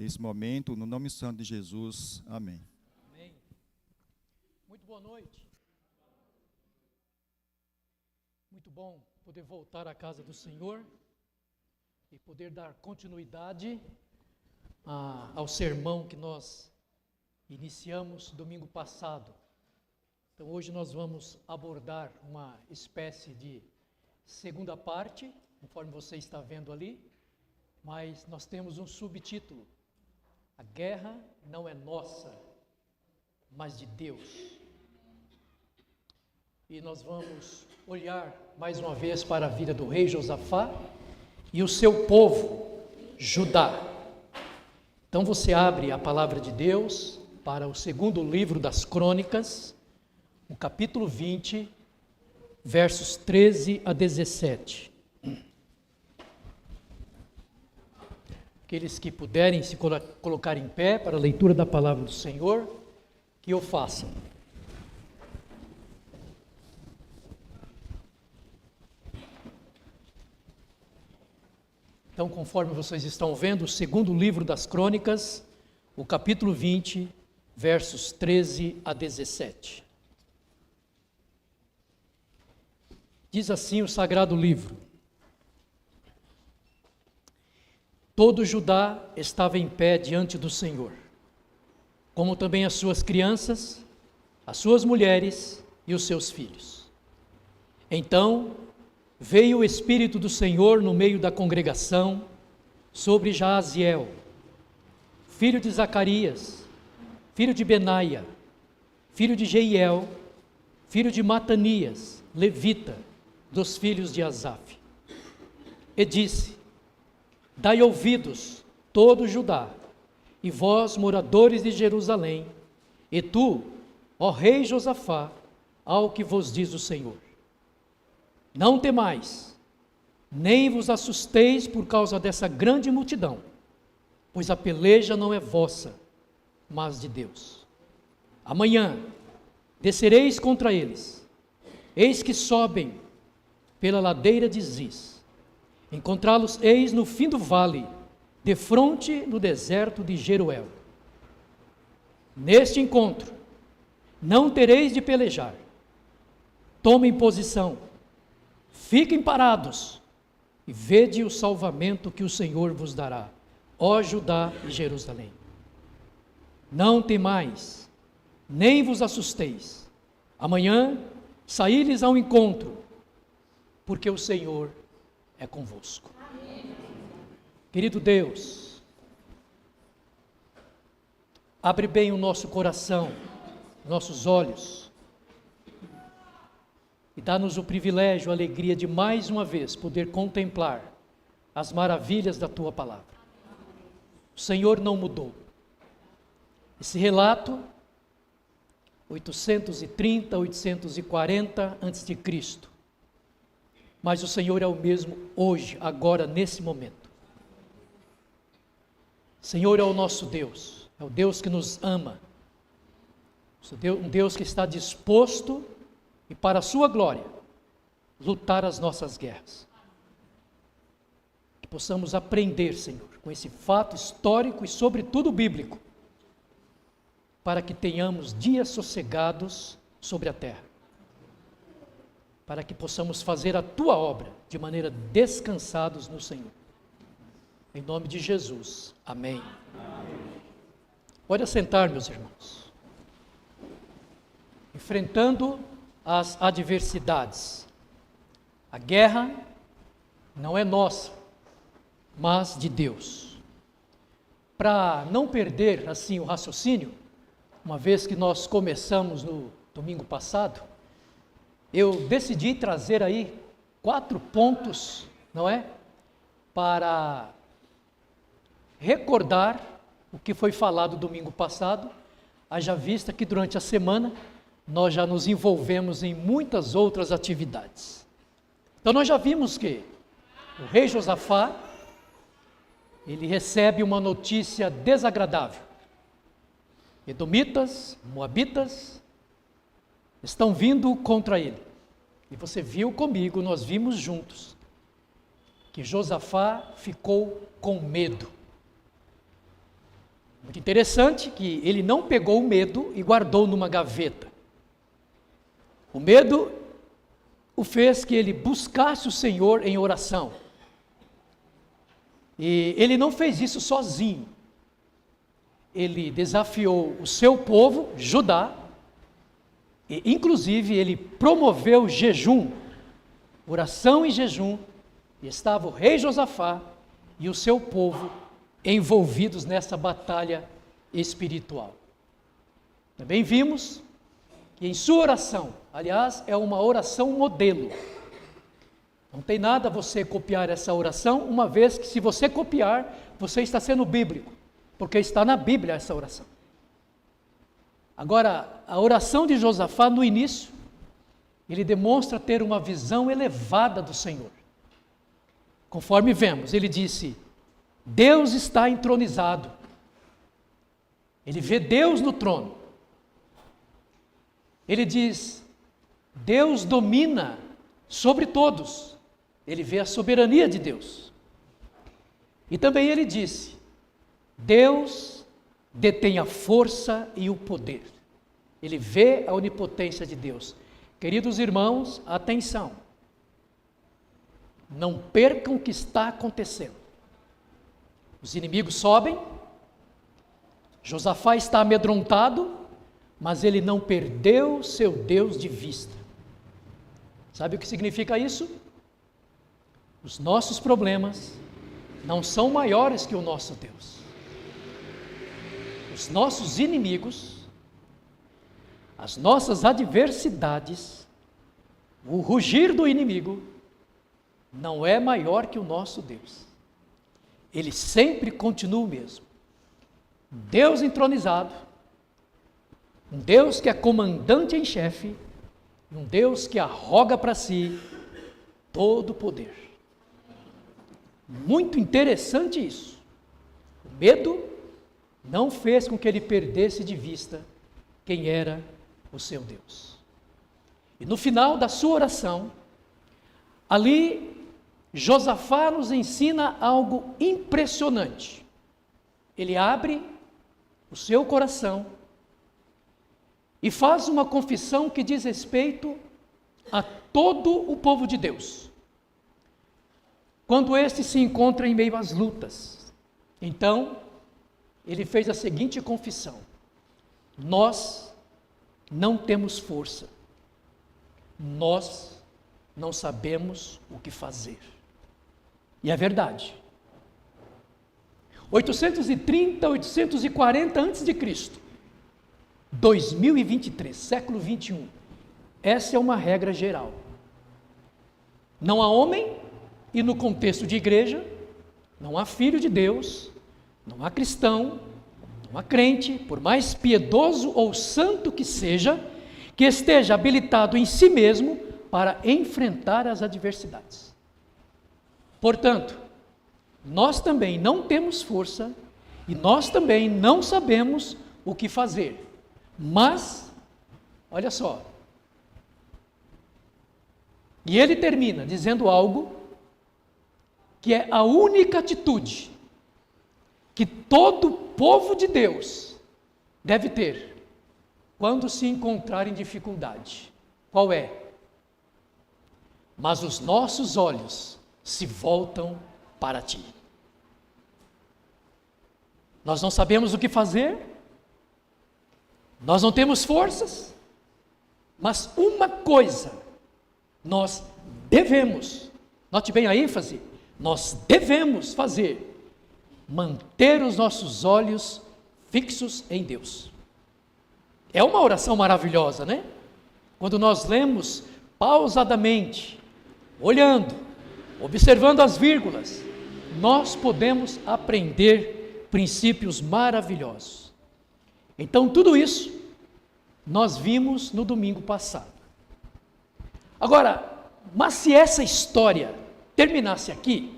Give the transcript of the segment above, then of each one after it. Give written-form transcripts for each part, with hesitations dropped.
esse momento, no nome santo de Jesus. Amém. Amém. Muito boa noite. Muito bom poder voltar à casa do Senhor e poder dar continuidade ao sermão que nós iniciamos domingo passado. Então hoje nós vamos abordar uma espécie de segunda parte, conforme você está vendo ali, mas nós temos um subtítulo: a guerra não é nossa, mas de Deus. E nós vamos olhar mais uma vez para a vida do rei Josafá e o seu povo, Judá. Então você abre a palavra de Deus para o segundo livro das Crônicas, o capítulo 20, versos 13 a 17. Aqueles que puderem se colocar em pé para a leitura da palavra do Senhor, que o façam. Então, conforme vocês estão vendo, o segundo livro das Crônicas, o capítulo 20, versos 13 a 17. Diz assim o sagrado livro: todo Judá estava em pé diante do Senhor, como também as suas crianças, as suas mulheres e os seus filhos. Então veio o Espírito do Senhor no meio da congregação sobre Jaaziel, filho de Zacarias, filho de Benaia, filho de Jeiel, filho de Matanias, levita, dos filhos de Asaf. E disse: dai ouvidos, todo Judá, e vós, moradores de Jerusalém, e tu, ó rei Josafá, ao que vos diz o Senhor. Não temais, nem vos assusteis por causa dessa grande multidão, pois a peleja não é vossa, mas de Deus. Amanhã descereis contra eles, eis que sobem pela ladeira de Ziz. Encontrá-los eis no fim do vale, defronte no deserto de Jeruel. Neste encontro não tereis de pelejar. Tomem posição, fiquem parados e vede o salvamento que o Senhor vos dará, ó Judá e Jerusalém. Não temais, nem vos assusteis. Amanhã saí-lhes ao encontro, porque o Senhor é convosco. Amém. Querido Deus, abre bem o nosso coração, nossos olhos, e dá-nos o privilégio, a alegria de mais uma vez poder contemplar as maravilhas da Tua palavra. O Senhor não mudou. Esse relato, 830, 840 a.C., mas o Senhor é o mesmo hoje, agora, nesse momento. O Senhor é o nosso Deus, é o Deus que nos ama, um Deus que está disposto, e para a sua glória, lutar as nossas guerras. Que possamos aprender, Senhor, com esse fato histórico e sobretudo bíblico, para que tenhamos dias sossegados sobre a terra, para que possamos fazer a Tua obra de maneira descansados no Senhor. Em nome de Jesus, amém. Pode assentar, meus irmãos. Enfrentando as adversidades. A guerra não é nossa, mas de Deus. Para não perder assim o raciocínio, uma vez que nós começamos no domingo passado, eu decidi trazer aí 4 pontos, não é? Para recordar o que foi falado domingo passado, haja vista que durante a semana nós já nos envolvemos em muitas outras atividades. Então nós já vimos que o rei Josafá, ele recebe uma notícia desagradável. Edomitas, moabitas, estão vindo contra ele. E você viu comigo, nós vimos juntos, que Josafá ficou com medo. Muito interessante que ele não pegou o medo e guardou numa gaveta. O medo o fez que ele buscasse o Senhor em oração. E ele não fez isso sozinho. Ele desafiou o seu povo, Judá, e inclusive ele promoveu jejum, oração e jejum, e estava o rei Josafá e o seu povo envolvidos nessa batalha espiritual. Também vimos que em sua oração, aliás, é uma oração modelo. Não tem nada você copiar essa oração, uma vez que se você copiar, você está sendo bíblico, porque está na Bíblia essa oração. Agora, a oração de Josafá no início, ele demonstra ter uma visão elevada do Senhor. Conforme vemos, ele disse: Deus está entronizado. Ele vê Deus no trono. Ele diz: Deus domina sobre todos. Ele vê a soberania de Deus. E também ele disse: Deus detém a força e o poder. Ele vê a onipotência de Deus. Queridos irmãos, atenção. Não percam o que está acontecendo. Os inimigos sobem, Josafá está amedrontado, mas ele não perdeu seu Deus de vista. Sabe o que significa isso? Os nossos problemas não são maiores que o nosso Deus. Os nossos inimigos, as nossas adversidades, o rugir do inimigo, não é maior que o nosso Deus. Ele sempre continua o mesmo. Deus entronizado, um Deus que é comandante em chefe, um Deus que arroga para si todo o poder. Muito interessante isso. O medo não fez com que ele perdesse de vista quem era o seu Deus. E no final da sua oração, ali Josafá nos ensina algo impressionante. Ele abre o seu coração e faz uma confissão que diz respeito a todo o povo de Deus. Quando este se encontra em meio às lutas, então ele fez a seguinte confissão: nós não temos força, nós não sabemos o que fazer. E é verdade. 830, 840 a.C., 2023, século 21. Essa é uma regra geral. Não há homem, e no contexto de igreja, não há filho de Deus, não há cristão, não há crente, por mais piedoso ou santo que seja, que esteja habilitado em si mesmo para enfrentar as adversidades. Portanto, nós também não temos força e nós também não sabemos o que fazer. Mas, olha só, e ele termina dizendo algo que é a única atitude que todo povo de Deus deve ter quando se encontrar em dificuldade. Qual é? Mas os nossos olhos se voltam para ti. Nós não sabemos o que fazer, nós não temos forças, mas uma coisa nós devemos, note bem a ênfase, nós devemos fazer: manter os nossos olhos fixos em Deus. É uma oração maravilhosa, né? Quando nós lemos pausadamente, olhando, observando as vírgulas, nós podemos aprender princípios maravilhosos. Então, tudo isso nós vimos no domingo passado. Agora, mas se essa história terminasse aqui,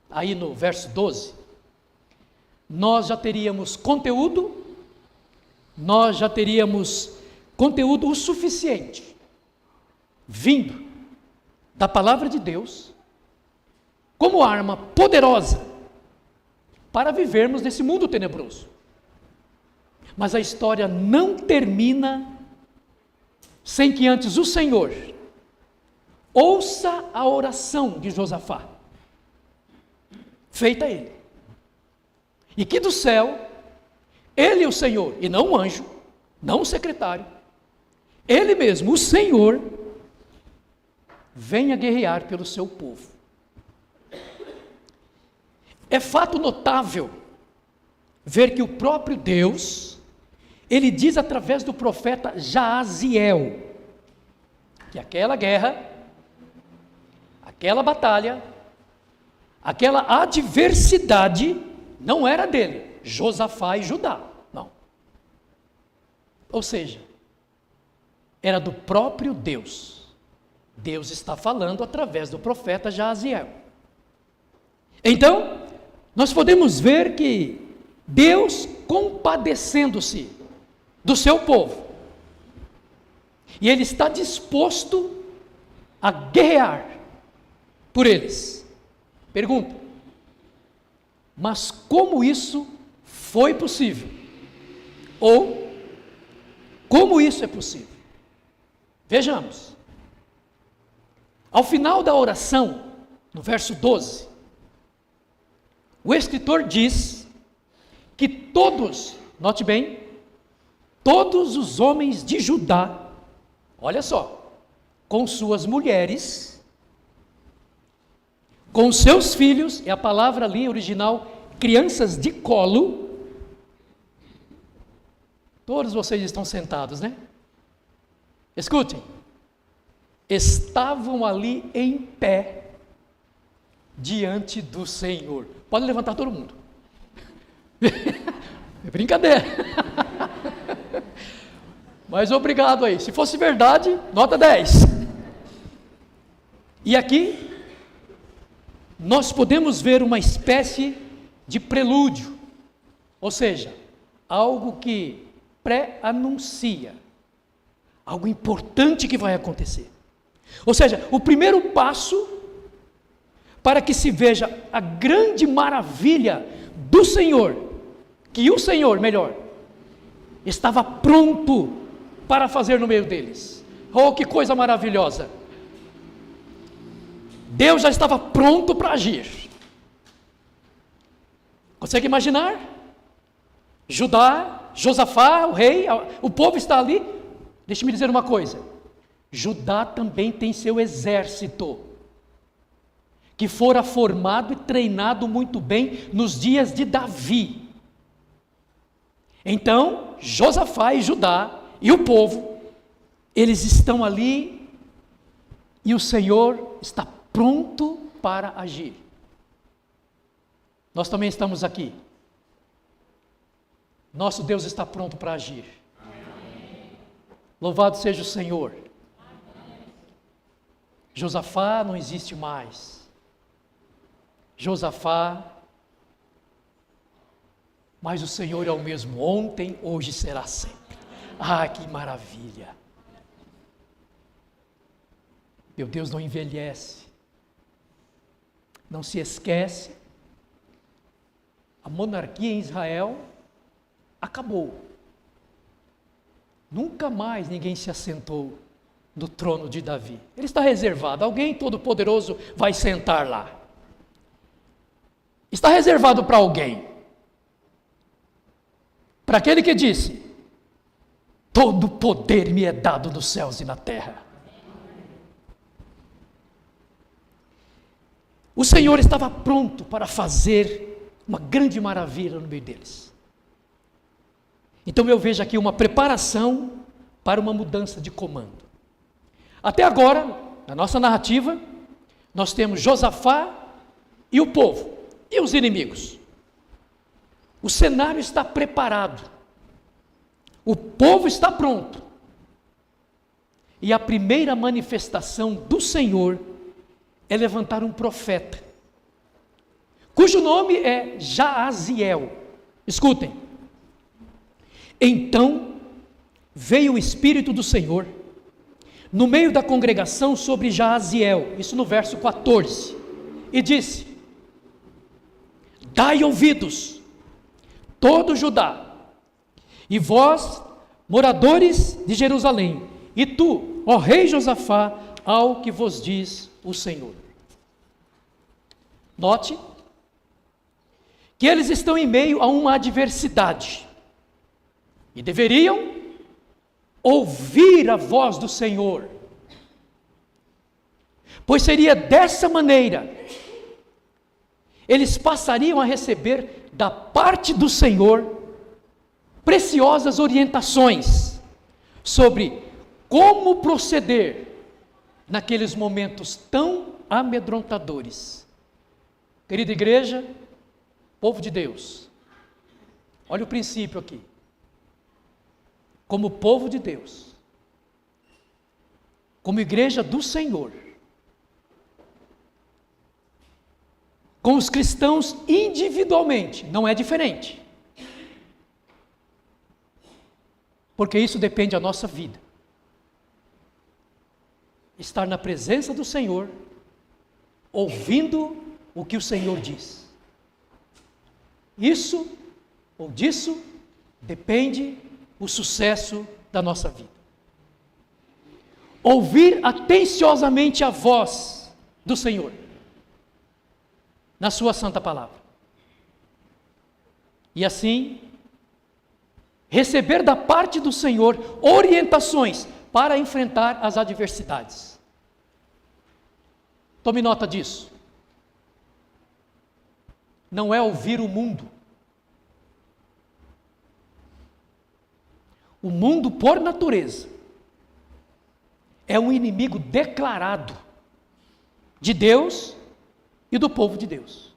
aí no verso 12, nós já teríamos conteúdo o suficiente, vindo da palavra de Deus, como arma poderosa para vivermos nesse mundo tenebroso. Mas a história não termina sem que antes o Senhor ouça a oração de Josafá, feita a ele. E que do céu, ele, o Senhor, e não o anjo, não o secretário, ele mesmo, o Senhor, venha guerrear pelo seu povo. É fato notável ver que o próprio Deus, ele diz através do profeta Jaaziel, que aquela guerra, aquela batalha, aquela adversidade não era dele, Josafá e Judá, não. Ou seja, era do próprio Deus. Deus está falando através do profeta Jaaziel. Então, nós podemos ver que Deus, compadecendo-se do seu povo, e Ele está disposto a guerrear por eles. Pergunta: mas como isso foi possível? Ou, como isso é possível? Vejamos. Ao final da oração, no verso 12, o escritor diz que todos, note bem, todos os homens de Judá, olha só, com suas mulheres, com seus filhos, é a palavra ali original, crianças de colo, todos vocês estão sentados, né? Escutem, estavam ali em pé, diante do Senhor. Pode levantar todo mundo. É brincadeira. Mas obrigado aí. Se fosse verdade, nota 10. E aqui, nós podemos ver uma espécie de prelúdio. Ou seja, algo que pré-anuncia algo importante que vai acontecer. Ou seja, o primeiro passo para que se veja a grande maravilha do Senhor, que o Senhor, melhor, estava pronto para fazer no meio deles. Oh, que coisa maravilhosa! Deus já estava pronto para agir. Consegue imaginar? Judá, Josafá, o rei, o povo está ali. Deixe-me dizer uma coisa: Judá também tem seu exército, que fora formado e treinado muito bem nos dias de Davi. Então, Josafá e Judá e o povo, eles estão ali e o Senhor está pronto para agir. Nós também estamos aqui. Nosso Deus está pronto para agir. Louvado seja o Senhor. Josafá não existe mais. Josafá, mas o Senhor é o mesmo ontem, hoje e será sempre. Ah, que maravilha! Meu Deus não envelhece, não se esquece. A monarquia em Israel acabou. Nunca mais ninguém se assentou no trono de Davi. Ele está reservado. Alguém todo-poderoso vai sentar lá. Está reservado para alguém. Para aquele que disse: todo poder me é dado nos céus e na terra. O Senhor estava pronto para fazer uma grande maravilha no meio deles. Então eu vejo aqui uma preparação para uma mudança de comando. Até agora, na nossa narrativa, nós temos Josafá e o povo, e os inimigos. O cenário está preparado. O povo está pronto. E a primeira manifestação do Senhor é levantar um profeta, cujo nome é Jaaziel. Escutem. Então veio o Espírito do Senhor no meio da congregação sobre Jaaziel, isso no verso 14, e disse: dai ouvidos, todo Judá, E vós, moradores de Jerusalém, e tu, ó rei Josafá, ao que vos diz o Senhor. Note que eles estão em meio a uma adversidade e deveriam ouvir a voz do Senhor, pois seria dessa maneira eles passariam a receber da parte do Senhor preciosas orientações sobre como proceder naqueles momentos tão amedrontadores. Querida igreja, povo de Deus, olha o princípio aqui. Como povo de Deus, como igreja do Senhor, com os cristãos individualmente, não é diferente. Porque isso depende da nossa vida. Estar na presença do Senhor, ouvindo o que o Senhor diz. Isso ou disso depende o sucesso da nossa vida. Ouvir atenciosamente a voz do Senhor na sua santa palavra. E assim, receber da parte do Senhor orientações para enfrentar as adversidades. Tome nota disso. Não é ouvir o mundo. O mundo, por natureza, é um inimigo declarado de Deus e do povo de Deus.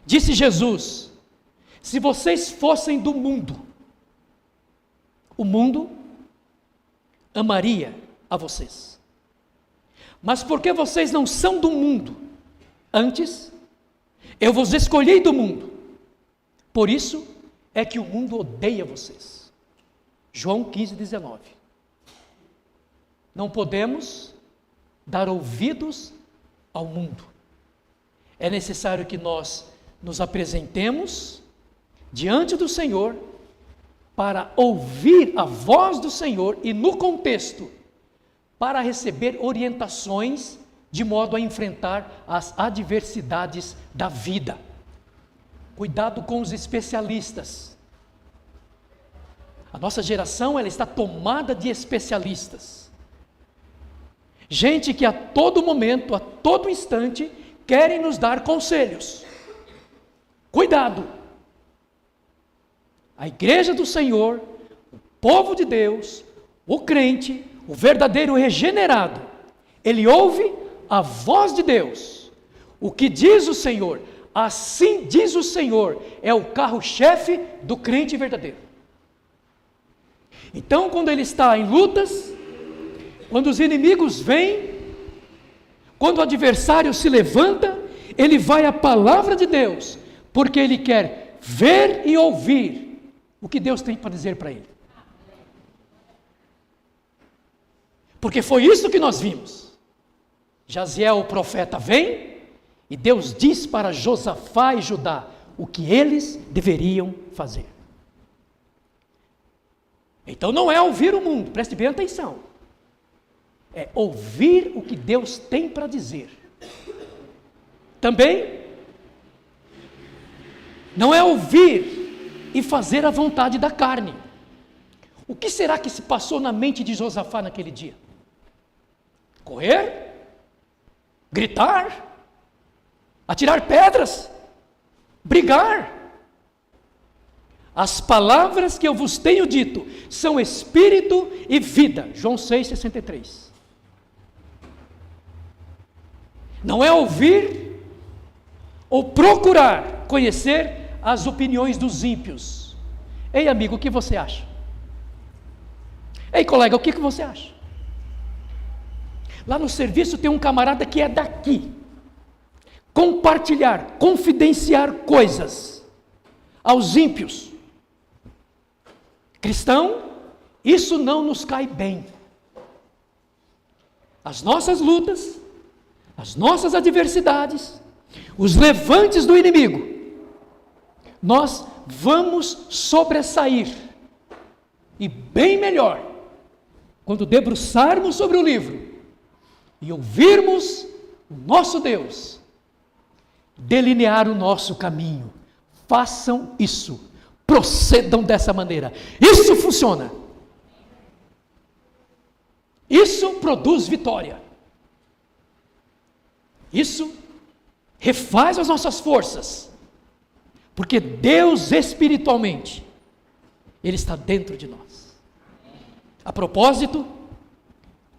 Disse Jesus: se vocês fossem do mundo, o mundo amaria a vocês. Mas porque vocês não são do mundo, antes, eu vos escolhi do mundo. Por isso é que o mundo odeia vocês. João 15:19. Não podemos dar ouvidos ao mundo. É necessário que nós nos apresentemos diante do Senhor para ouvir a voz do Senhor e, no contexto, para receber orientações de modo a enfrentar as adversidades da vida. Cuidado com os especialistas. A nossa geração, ela está tomada de especialistas. Gente que a todo momento, a todo instante, querem nos dar conselhos. Cuidado! A igreja do Senhor, o povo de Deus, o crente, o verdadeiro regenerado, ele ouve a voz de Deus. O que diz o Senhor, assim diz o Senhor, é o carro-chefe do crente verdadeiro. Então, quando ele está em lutas, quando os inimigos vêm, quando o adversário se levanta, ele vai à palavra de Deus, porque ele quer ver e ouvir o que Deus tem para dizer para ele. Porque foi isso que nós vimos. Jaziel, o profeta, vem e Deus diz para Josafá e Judá o que eles deveriam fazer. Então não é ouvir o mundo, preste bem atenção. É ouvir o que Deus tem para dizer. Também não é ouvir e fazer a vontade da carne. O que será que se passou na mente de Josafá naquele dia? Correr? Gritar? Atirar pedras? Brigar? As palavras que eu vos tenho dito são espírito e vida. João 6,63. Não é ouvir ou procurar conhecer as opiniões dos ímpios. Ei, amigo, o que você acha? Ei, colega, o que você acha? Lá no serviço tem um camarada que é daqui. Compartilhar, confidenciar coisas aos ímpios. Cristão, isso não nos cai bem. As nossas lutas, as nossas adversidades, os levantes do inimigo, nós vamos sobressair, e bem melhor, quando debruçarmos sobre o livro e ouvirmos o nosso Deus delinear o nosso caminho. Façam isso, procedam dessa maneira. Isso funciona. Isso produz vitória. Isso refaz as nossas forças, porque Deus espiritualmente, Ele está dentro de nós. A propósito,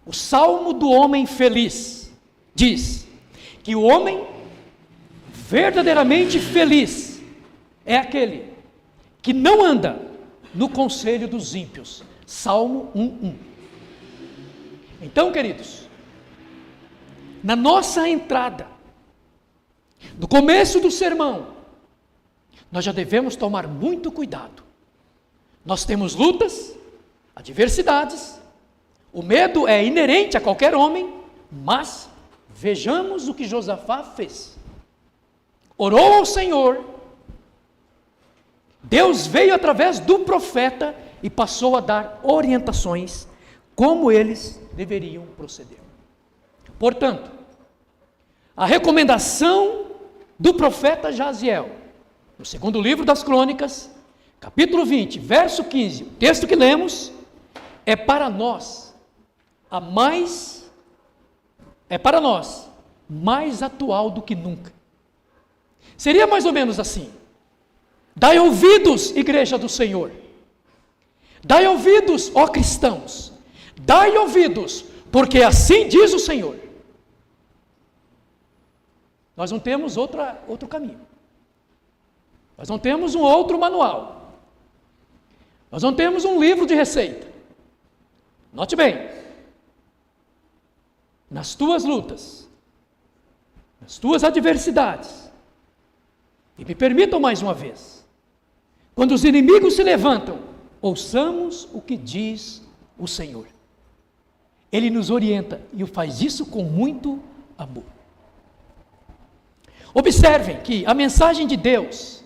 o Salmo do homem feliz diz que o homem verdadeiramente feliz é aquele que não anda no conselho dos ímpios. Salmo 1:1. Então, queridos, na nossa entrada, no começo do sermão, nós já devemos tomar muito cuidado. Nós temos lutas, adversidades, o medo é inerente a qualquer homem, mas vejamos o que Josafá fez. Orou ao Senhor, Deus veio através do profeta e passou a dar orientações como eles deveriam proceder. Portanto, a recomendação do profeta Jaziel, no segundo livro das Crônicas, capítulo 20, verso 15, o texto que lemos, é para nós mais atual do que nunca. Seria mais ou menos assim: dai ouvidos, igreja do Senhor, dai ouvidos, ó cristãos, dai ouvidos, porque assim diz o Senhor. Nós não temos outro caminho, nós não temos um outro manual, nós não temos um livro de receita. Note bem, nas tuas lutas, nas tuas adversidades, e me permitam mais uma vez, quando os inimigos se levantam, ouçamos o que diz o Senhor. Ele nos orienta e faz isso com muito amor. Observem que a mensagem de Deus,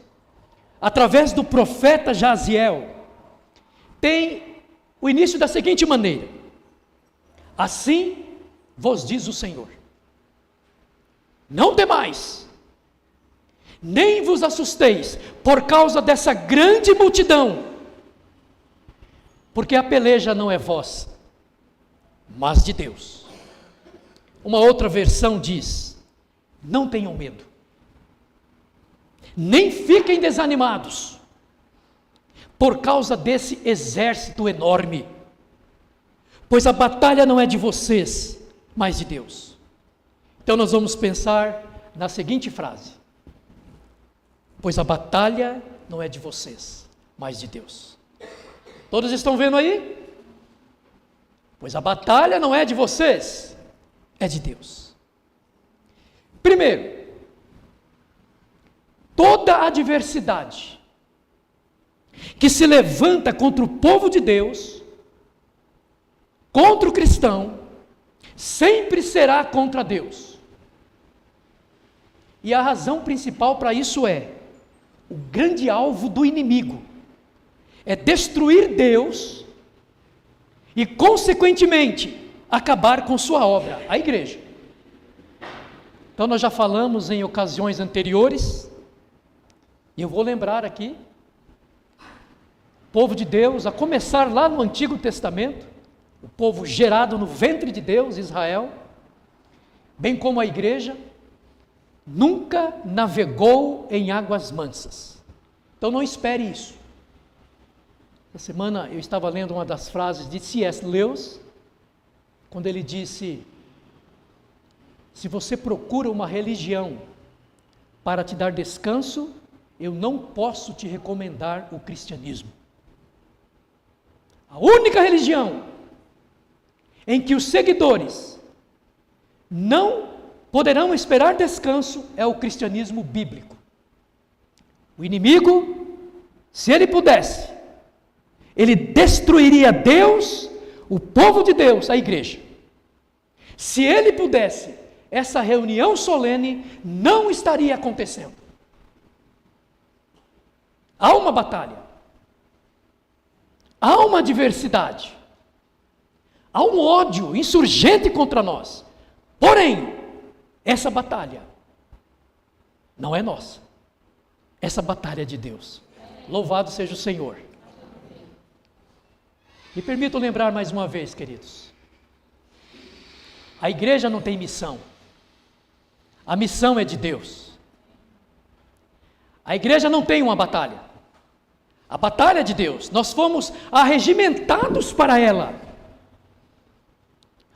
através do profeta Jaziel, tem o início da seguinte maneira: assim vos diz o Senhor, não temais, nem vos assusteis por causa dessa grande multidão, porque a peleja não é vossa, mas de Deus. Uma outra versão diz: não tenham medo, nem fiquem desanimados por causa desse exército enorme, pois a batalha não é de vocês, mas de Deus. Então nós vamos pensar na seguinte frase: pois a batalha não é de vocês, mas de Deus. Todos estão vendo aí? Pois a batalha não é de vocês, é de Deus. Primeiro, toda adversidade que se levanta contra o povo de Deus, contra o cristão, sempre será contra Deus. E a razão principal para isso é: o grande alvo do inimigo é destruir Deus e, consequentemente, acabar com sua obra, a igreja. Então nós já falamos em ocasiões anteriores, e eu vou lembrar aqui, o povo de Deus, a começar lá no Antigo Testamento, o povo gerado no ventre de Deus, Israel, bem como a igreja, nunca navegou em águas mansas. Então não espere isso. Essa semana eu estava lendo uma das frases de C.S. Lewis, quando ele disse: se você procura uma religião para te dar descanso, eu não posso te recomendar o cristianismo. A única religião em que os seguidores não poderão esperar descanso é o cristianismo bíblico. O inimigo, se ele pudesse, ele destruiria Deus, o povo de Deus, a igreja. Se ele pudesse, essa reunião solene não estaria acontecendo. Há uma batalha. Há uma adversidade. Há um ódio insurgente contra nós. Porém, essa batalha não é nossa. Essa batalha é de Deus. Louvado seja o Senhor. Me permito lembrar mais uma vez, queridos. A igreja não tem missão. A missão é de Deus. A igreja não tem uma batalha. A batalha é de Deus. Nós fomos arregimentados para ela.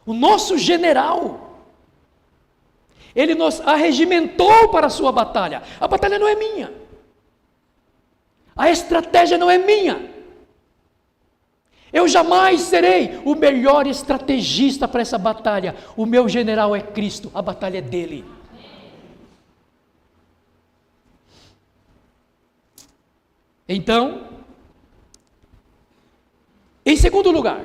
O nosso general, ele nos arregimentou para a sua batalha. A batalha não é minha. A estratégia não é minha. Eu jamais serei o melhor estrategista para essa batalha. O meu general é Cristo, a batalha é dele. Então, em segundo lugar,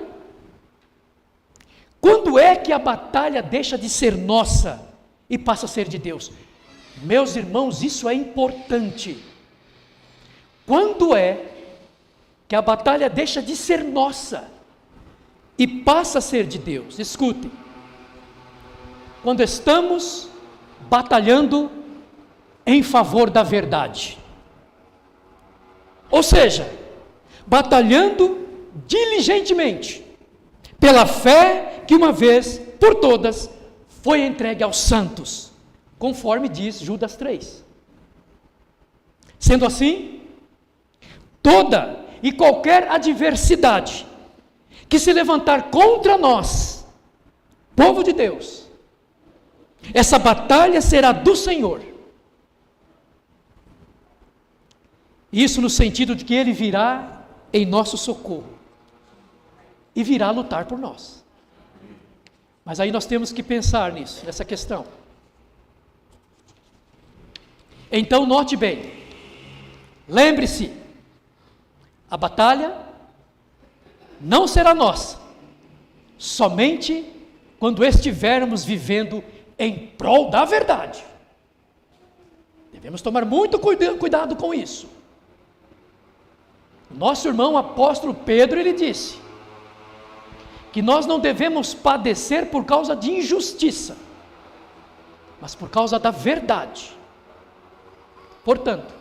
quando é que a batalha deixa de ser nossa e passa a ser de Deus? Meus irmãos, isso é importante. Quando é que a batalha deixa de ser nossa e passa a ser de Deus? Escutem. Quando estamos batalhando em favor da verdade. Ou seja, batalhando diligentemente pela fé que uma vez por todas foi entregue aos santos, conforme diz Judas 3. Sendo assim, toda e qualquer adversidade que se levantar contra nós, povo de Deus, essa batalha será do Senhor. Isso no sentido de que Ele virá em nosso socorro e virá lutar por nós. Mas aí nós temos que pensar nisso, nessa questão. Então note bem, lembre-se, a batalha não será nossa, somente quando estivermos vivendo em prol da verdade. Devemos tomar muito cuidado com isso. Nosso irmão apóstolo Pedro, ele disse que nós não devemos padecer por causa de injustiça, mas por causa da verdade. Portanto,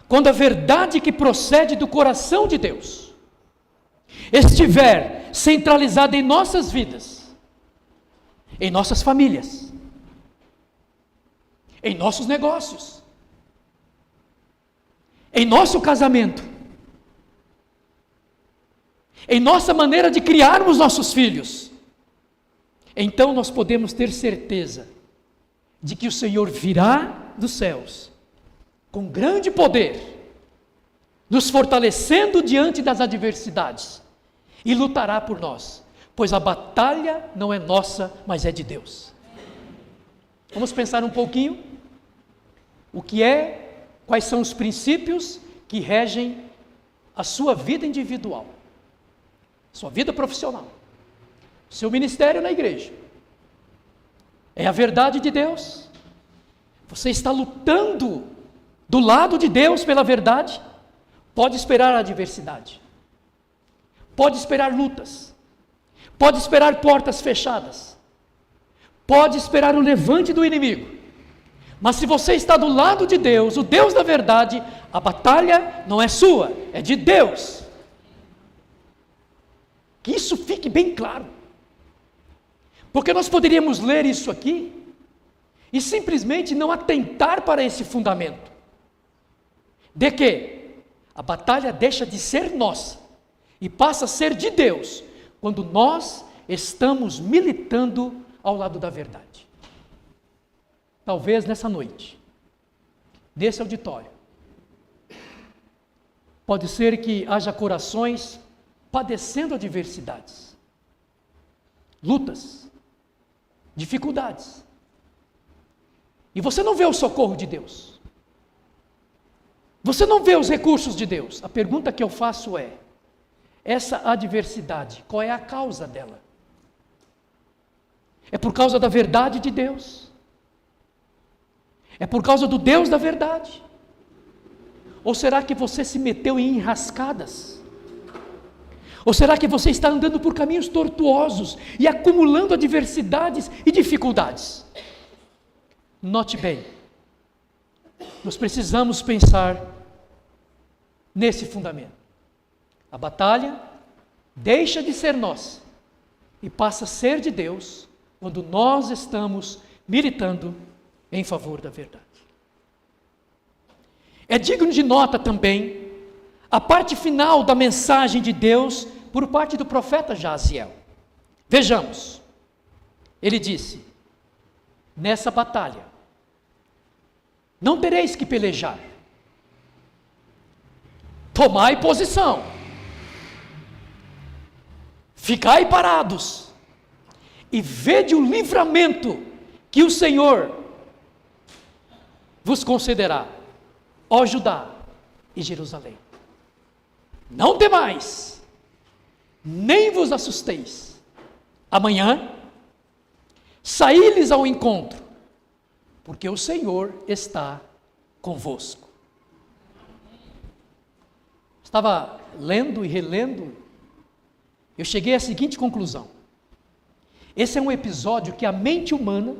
quando a verdade que procede do coração de Deus estiver centralizada em nossas vidas, em nossas famílias, em nossos negócios, em nosso casamento, em nossa maneira de criarmos nossos filhos, então nós podemos ter certeza de que o Senhor virá dos céus com grande poder, nos fortalecendo diante das adversidades, e lutará por nós, pois a batalha não é nossa, mas é de Deus. Vamos pensar um pouquinho quais são os princípios que regem a sua vida individual, sua vida profissional, seu ministério na igreja. É a verdade de Deus? Você está lutando do lado de Deus pela verdade? Pode esperar a adversidade, pode esperar lutas, pode esperar portas fechadas, pode esperar o levante do inimigo. Mas se você está do lado de Deus, o Deus da verdade, a batalha não é sua, é de Deus. Que isso fique bem claro. Porque nós poderíamos ler isso aqui e simplesmente não atentar para esse fundamento. De que a batalha deixa de ser nossa e passa a ser de Deus, quando nós estamos militando ao lado da verdade. Talvez nessa noite, nesse auditório, pode ser que haja corações padecendo adversidades, lutas, dificuldades, e você não vê o socorro de Deus, você não vê os recursos de Deus. A pergunta que eu faço é: essa adversidade, qual é a causa dela? É por causa da verdade de Deus? É por causa do Deus da verdade? Ou será que você se meteu em enrascadas? Ou será que você está andando por caminhos tortuosos e acumulando adversidades e dificuldades? Note bem, nós precisamos pensar nesse fundamento. A batalha deixa de ser nossa e passa a ser de Deus quando nós estamos militando em favor da verdade. É digno de nota também a parte final da mensagem de Deus por parte do profeta Jaziel. Vejamos, ele disse: nessa batalha não tereis que pelejar, tomai posição, ficai parados e vede o livramento que o Senhor vos concederá, ó Judá e Jerusalém. Não temais, nem vos assusteis. Amanhã saí-lhes ao encontro, porque o Senhor está convosco. Estava lendo e relendo, eu cheguei à seguinte conclusão: esse é um episódio que a mente humana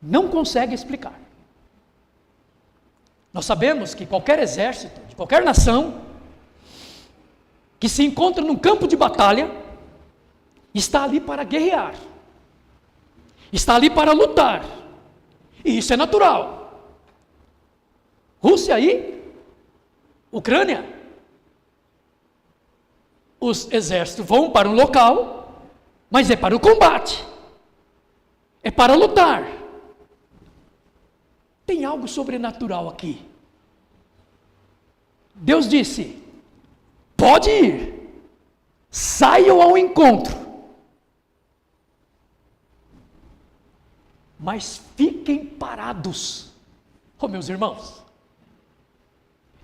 não consegue explicar. Nós sabemos que qualquer exército, de qualquer nação, que se encontra num campo de batalha, está ali para guerrear, está ali para lutar, e isso é natural. Rússia aí, Ucrânia, os exércitos vão para um local, mas é para o combate, é para lutar. Tem algo sobrenatural aqui. Deus disse: pode ir, saiam ao encontro, mas fiquem parados. Oh, meus irmãos,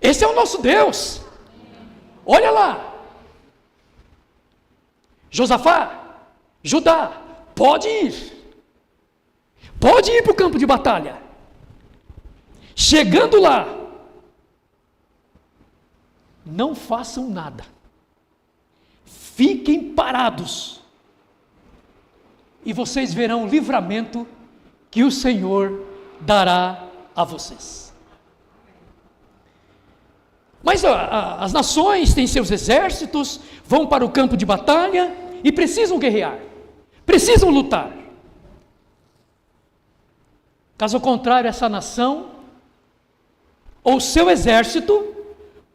esse é o nosso Deus. Olha lá, Josafá, Judá, pode ir para o campo de batalha. Chegando lá, não façam nada, fiquem parados, e vocês verão o livramento que o Senhor dará a vocês. Mas as nações têm seus exércitos, vão para o campo de batalha e precisam guerrear, precisam lutar. Caso contrário, essa nação ou seu exército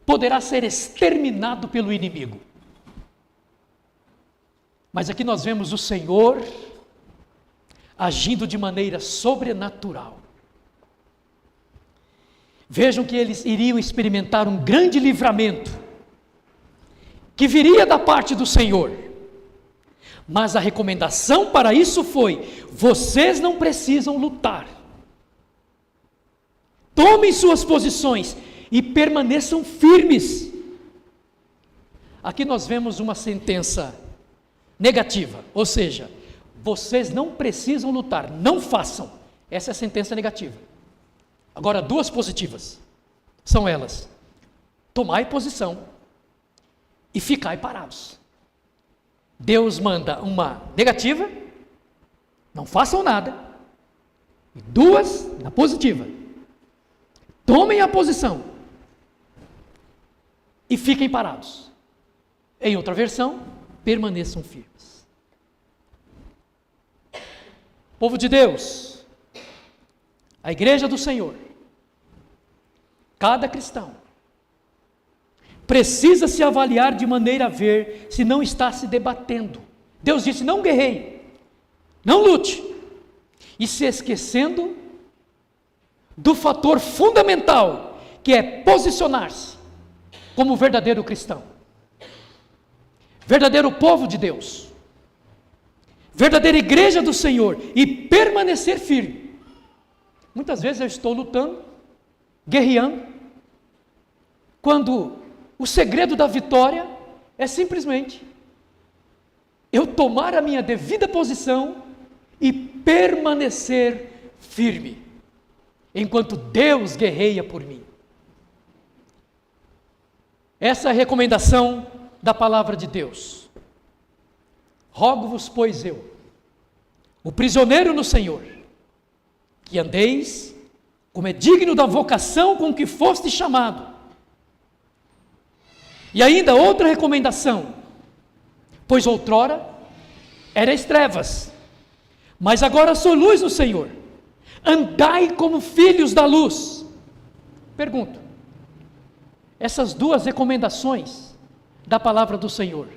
poderá ser exterminado pelo inimigo. Mas aqui nós vemos o Senhor agindo de maneira sobrenatural. Vejam que eles iriam experimentar um grande livramento, que viria da parte do Senhor. Mas a recomendação para isso foi: vocês não precisam lutar. Tomem suas posições e permaneçam firmes. Aqui nós vemos uma sentença negativa, ou seja, vocês não precisam lutar, não façam. Essa é a sentença negativa. Agora, duas positivas, são elas: tomai posição e ficai parados. Deus manda uma negativa, não façam nada, e duas na positiva: tomem a posição e fiquem parados. Em outra versão, permaneçam firmes. Povo de Deus, a igreja do Senhor, cada cristão precisa se avaliar de maneira a ver se não está se debatendo. Deus disse: não guerreie, não lute, e se esquecendo do fator fundamental, que é posicionar-se como verdadeiro cristão, verdadeiro povo de Deus, verdadeira igreja do Senhor, e permanecer firme. Muitas vezes eu estou lutando, guerreando, quando o segredo da vitória é simplesmente eu tomar a minha devida posição e permanecer firme, enquanto Deus guerreia por mim. Essa é a recomendação da palavra de Deus. Rogo-vos, pois eu, o prisioneiro no Senhor, que andeis como é digno da vocação com que foste chamado. E ainda outra recomendação: pois outrora erais trevas, mas agora sou luz no Senhor. Andai como filhos da luz. Pergunto: essas duas recomendações da palavra do Senhor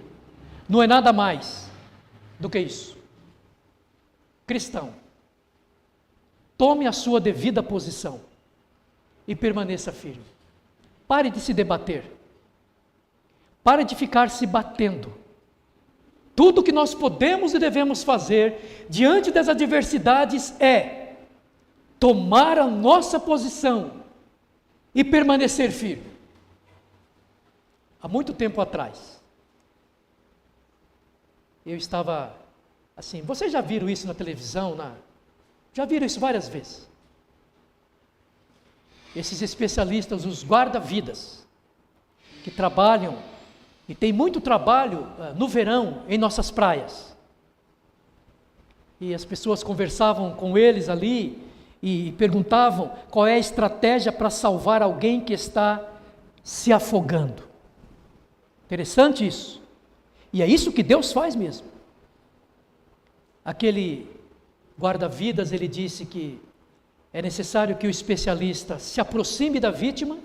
não é nada mais do que isso? Cristão, tome a sua devida posição e permaneça firme. Pare de se debater. Pare de ficar se batendo. Tudo que nós podemos e devemos fazer diante das adversidades é tomar a nossa posição e permanecer firme. Há muito tempo atrás, eu estava assim, vocês já viram isso na televisão, já viram isso várias vezes. Esses especialistas, os guarda-vidas, que trabalham, e tem muito trabalho no verão em nossas praias. E as pessoas conversavam com eles ali e perguntavam qual é a estratégia para salvar alguém que está se afogando. Interessante isso. E é isso que Deus faz mesmo. Aquele guarda-vidas, ele disse que é necessário que o especialista se aproxime da vítima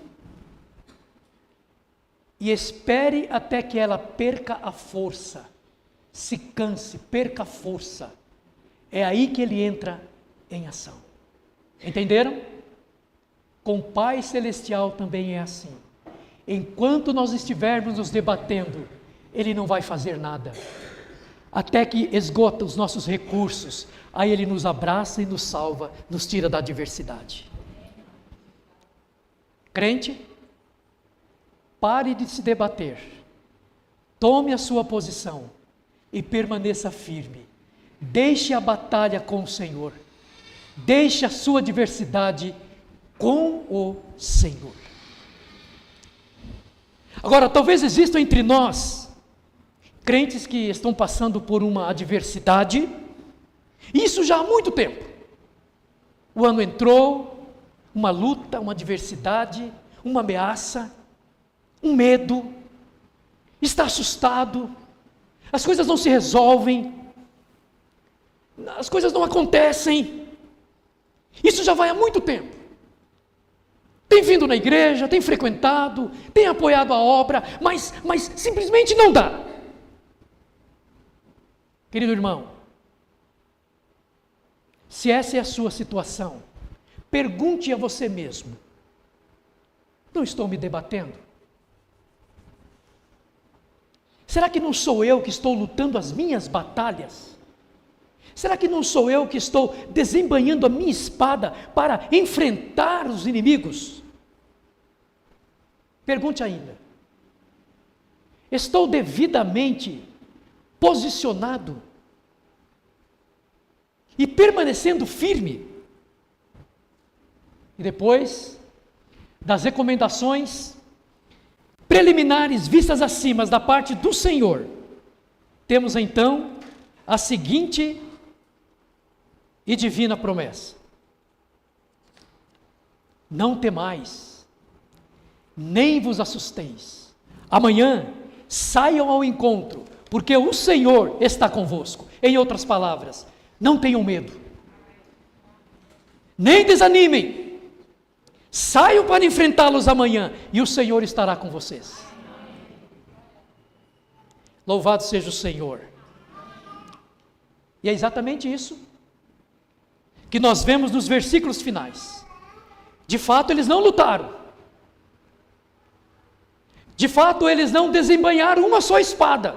e espere até que ela perca a força, se canse, perca a força. É aí que ele entra em ação. Entenderam? Com o Pai Celestial também é assim. Enquanto nós estivermos nos debatendo, Ele não vai fazer nada. Até que esgota os nossos recursos, aí Ele nos abraça e nos salva, nos tira da adversidade. Crente, pare de se debater, tome a sua posição e permaneça firme. Deixe a batalha com o Senhor, deixe a sua adversidade com o Senhor. Agora, talvez existam entre nós crentes que estão passando por uma adversidade, isso já há muito tempo. O ano entrou, uma luta, uma adversidade, uma ameaça, um medo, está assustado, as coisas não se resolvem, as coisas não acontecem. Isso já vai há muito tempo. Tem vindo na igreja, tem frequentado, tem apoiado a obra, mas simplesmente não dá. Querido irmão, se essa é a sua situação, pergunte a você mesmo: não estou me debatendo? Será que não sou eu que estou lutando as minhas batalhas? Será que não sou eu que estou desembainhando a minha espada para enfrentar os inimigos? Pergunte ainda: estou devidamente posicionado e permanecendo firme? E depois das recomendações preliminares vistas acima da parte do Senhor, temos então a seguinte e divina promessa: não temais, nem vos assusteis. Amanhã saiam ao encontro, porque o Senhor está convosco. Em outras palavras, não tenham medo, nem desanimem. Saiam para enfrentá-los amanhã e o Senhor estará com vocês. Louvado seja o Senhor. E é exatamente isso que nós vemos nos versículos finais. De fato, eles não lutaram. De fato, eles não desembainharam uma só espada.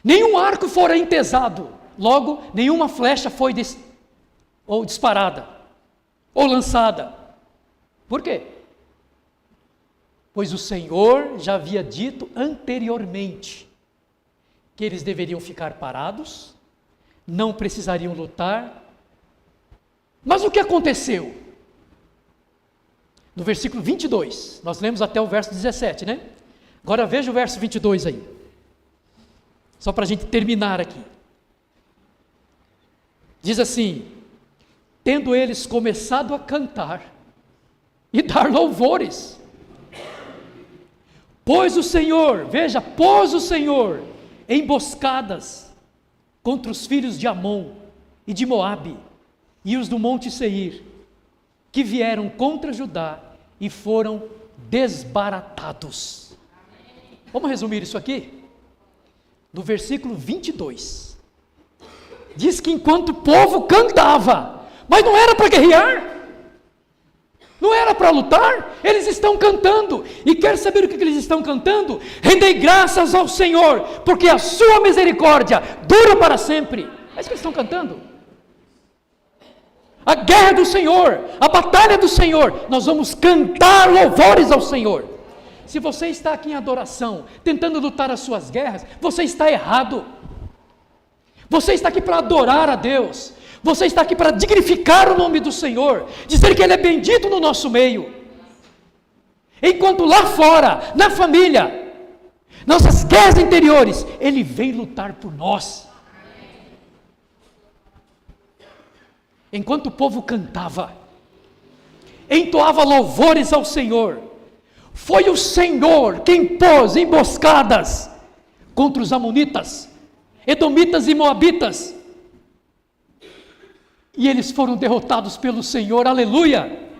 Nenhum arco fora entesado. Logo, nenhuma flecha foi disparada ou lançada. Por quê? Pois o Senhor já havia dito anteriormente que eles deveriam ficar parados, não precisariam lutar. Mas o que aconteceu? no versículo 22, nós lemos até o verso 17, né? Agora veja o verso 22 aí, só para a gente terminar aqui. Diz assim: tendo eles começado a cantar e dar louvores, pôs o Senhor emboscadas contra os filhos de Amon e de Moabe e os do monte Seir, que vieram contra Judá e foram desbaratados. Vamos resumir isso aqui? No versículo 22, diz que enquanto o povo cantava, mas não era para guerrear, não era para lutar, eles estão cantando, e quer saber o que eles estão cantando? Rendei graças ao Senhor, porque a sua misericórdia dura para sempre. É isso que eles estão cantando. A guerra do Senhor, a batalha do Senhor, nós vamos cantar louvores ao Senhor. Se você está aqui em adoração, tentando lutar as suas guerras, você está errado. Você está aqui para adorar a Deus. Você está aqui para dignificar o nome do Senhor, dizer que Ele é bendito no nosso meio. Enquanto lá fora, na família, nossas guerras interiores, Ele vem lutar por nós. Enquanto o povo cantava, entoava louvores ao Senhor, foi o Senhor quem pôs emboscadas contra os amonitas, edomitas e moabitas, e eles foram derrotados pelo Senhor, aleluia.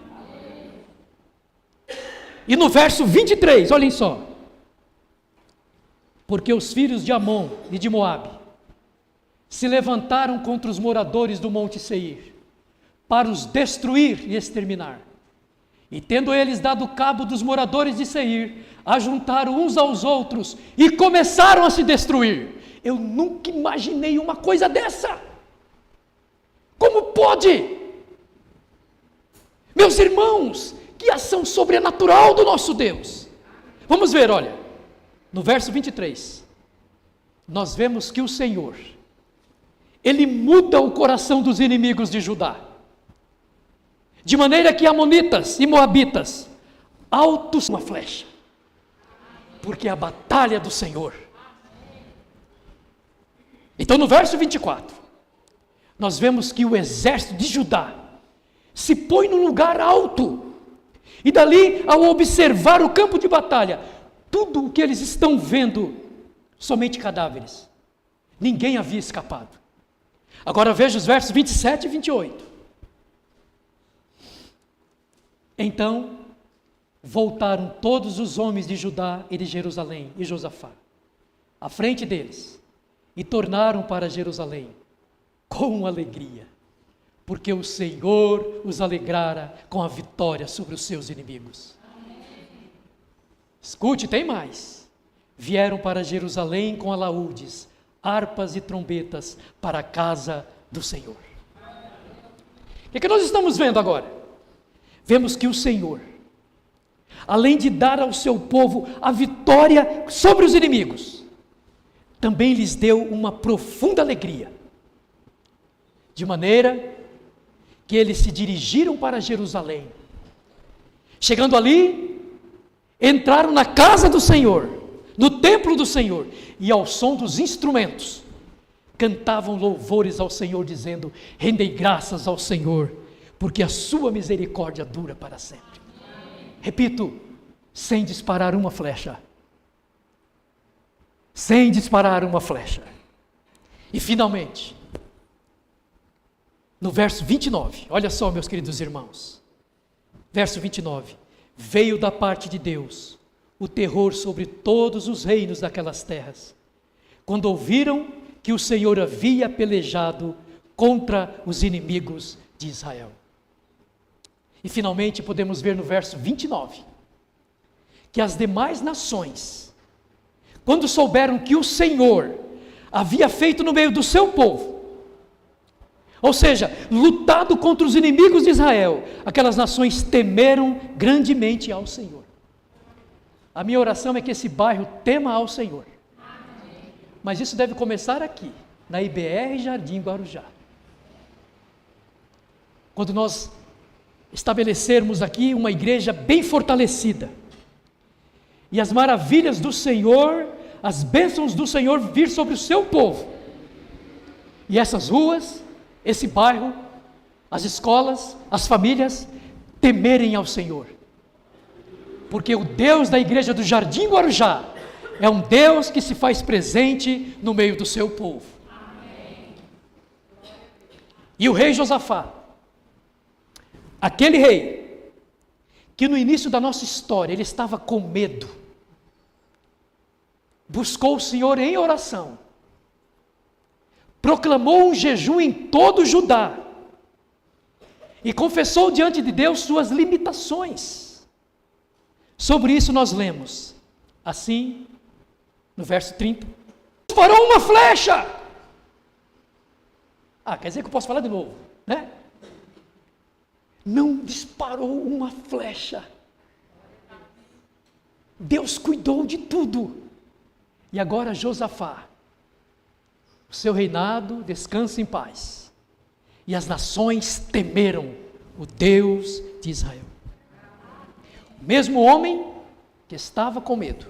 E no verso 23, olhem só: porque os filhos de Amon e de Moabe se levantaram contra os moradores do monte Seir, para os destruir e exterminar. E tendo eles dado cabo dos moradores de Seir, ajuntaram uns aos outros e começaram a se destruir. Eu nunca imaginei uma coisa dessa. Como pode? Meus irmãos, que ação sobrenatural do nosso Deus. Vamos ver, olha, no verso 23, nós vemos que o Senhor, Ele muda o coração dos inimigos de Judá, de maneira que amonitas e moabitas altos uma flecha, porque é a batalha do Senhor. Então no verso 24, nós vemos que o exército de Judá se põe num lugar alto, e dali, ao observar o campo de batalha, tudo o que eles estão vendo, somente cadáveres. Ninguém havia escapado. Agora veja os versos 27 e 28. Então, voltaram todos os homens de Judá e de Jerusalém e Josafá à frente deles, e tornaram para Jerusalém com alegria, porque o Senhor os alegrara com a vitória sobre os seus inimigos. Escute, tem mais. Vieram para Jerusalém com alaúdes, harpas e trombetas para a casa do Senhor. O que nós estamos vendo agora? Vemos que o Senhor, além de dar ao seu povo a vitória sobre os inimigos, também lhes deu uma profunda alegria, de maneira que eles se dirigiram para Jerusalém. Chegando ali, entraram na casa do Senhor, no templo do Senhor, e ao som dos instrumentos, cantavam louvores ao Senhor, dizendo: rendei graças ao Senhor, porque a sua misericórdia dura para sempre. Repito, sem disparar uma flecha. Sem disparar uma flecha. E finalmente, no verso 29, olha só, meus queridos irmãos, verso 29, veio da parte de Deus o terror sobre todos os reinos daquelas terras, quando ouviram que o Senhor havia pelejado contra os inimigos de Israel. E finalmente podemos ver no verso 29, que as demais nações, quando souberam que o Senhor havia feito no meio do seu povo, ou seja, lutado contra os inimigos de Israel, aquelas nações temeram grandemente ao Senhor. A minha oração é que esse bairro tema ao Senhor. Mas isso deve começar aqui, na IBR Jardim Guarujá. Quando nós estabelecermos aqui uma igreja bem fortalecida. E as maravilhas do Senhor, as bênçãos do Senhor vir sobre o seu povo. E essas ruas, esse bairro, as escolas, as famílias, temerem ao Senhor. Porque o Deus da igreja do Jardim Guarujá é um Deus que se faz presente no meio do seu povo. Amém. E o rei Josafá, aquele rei, que no início da nossa história, ele estava com medo, buscou o Senhor em oração, proclamou um jejum em todo Judá, e confessou diante de Deus suas limitações. Sobre isso nós lemos, assim, no verso 30, disparou uma flecha. Quer dizer que eu posso falar de novo, né? Não disparou uma flecha. Deus cuidou de tudo. E agora Josafá, o seu reinado descansa em paz. E as nações temeram o Deus de Israel. O mesmo homem que estava com medo,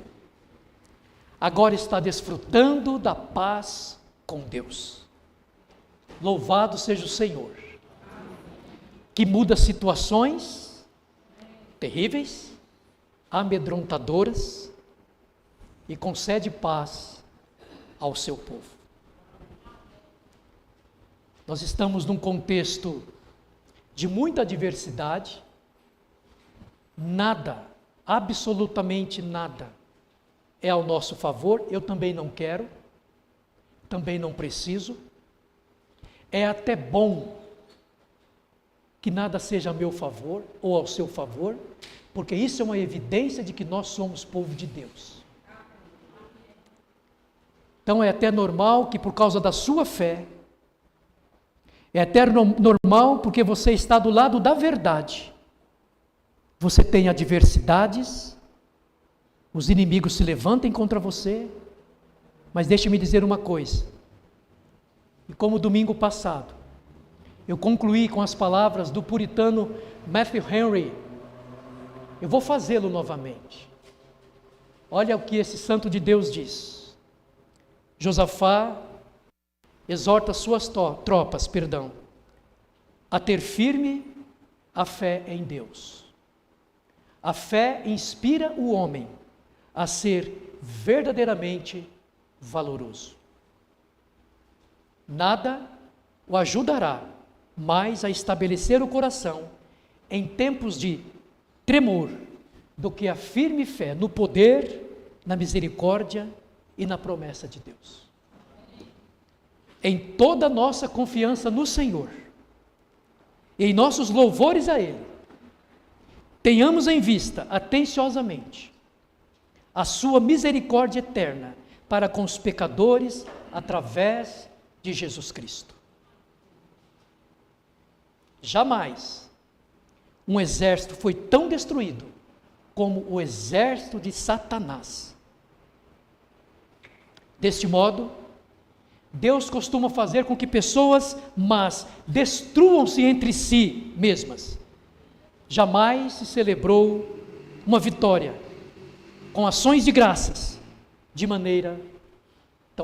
agora está desfrutando da paz com Deus. Louvado seja o Senhor, que muda situações terríveis, amedrontadoras, e concede paz ao seu povo. Nós estamos num contexto de muita adversidade. Nada, absolutamente nada, é ao nosso favor. Eu também não quero, também não preciso. É até bom que nada seja a meu favor ou ao seu favor, porque isso é uma evidência de que nós somos povo de Deus. Então é até normal que, por causa da sua fé, é até normal porque você está do lado da verdade, você tem adversidades, os inimigos se levantem contra você, mas deixe-me dizer uma coisa, e como domingo passado, eu concluí com as palavras do puritano Matthew Henry, eu vou fazê-lo novamente. Olha o que esse santo de Deus diz. Josafá exorta suas tropas, a ter firme a fé em Deus. A fé inspira o homem a ser verdadeiramente valoroso. Nada o ajudará mais a estabelecer o coração em tempos de tremor do que a firme fé no poder, na misericórdia e na promessa de Deus. Em toda nossa confiança no Senhor, e em nossos louvores a Ele, tenhamos em vista atenciosamente a sua misericórdia eterna para com os pecadores através de Jesus Cristo. Jamais um exército foi tão destruído como o exército de Satanás. Deste modo, Deus costuma fazer com que pessoas más destruam-se entre si mesmas. Jamais se celebrou uma vitória com ações de graças de maneira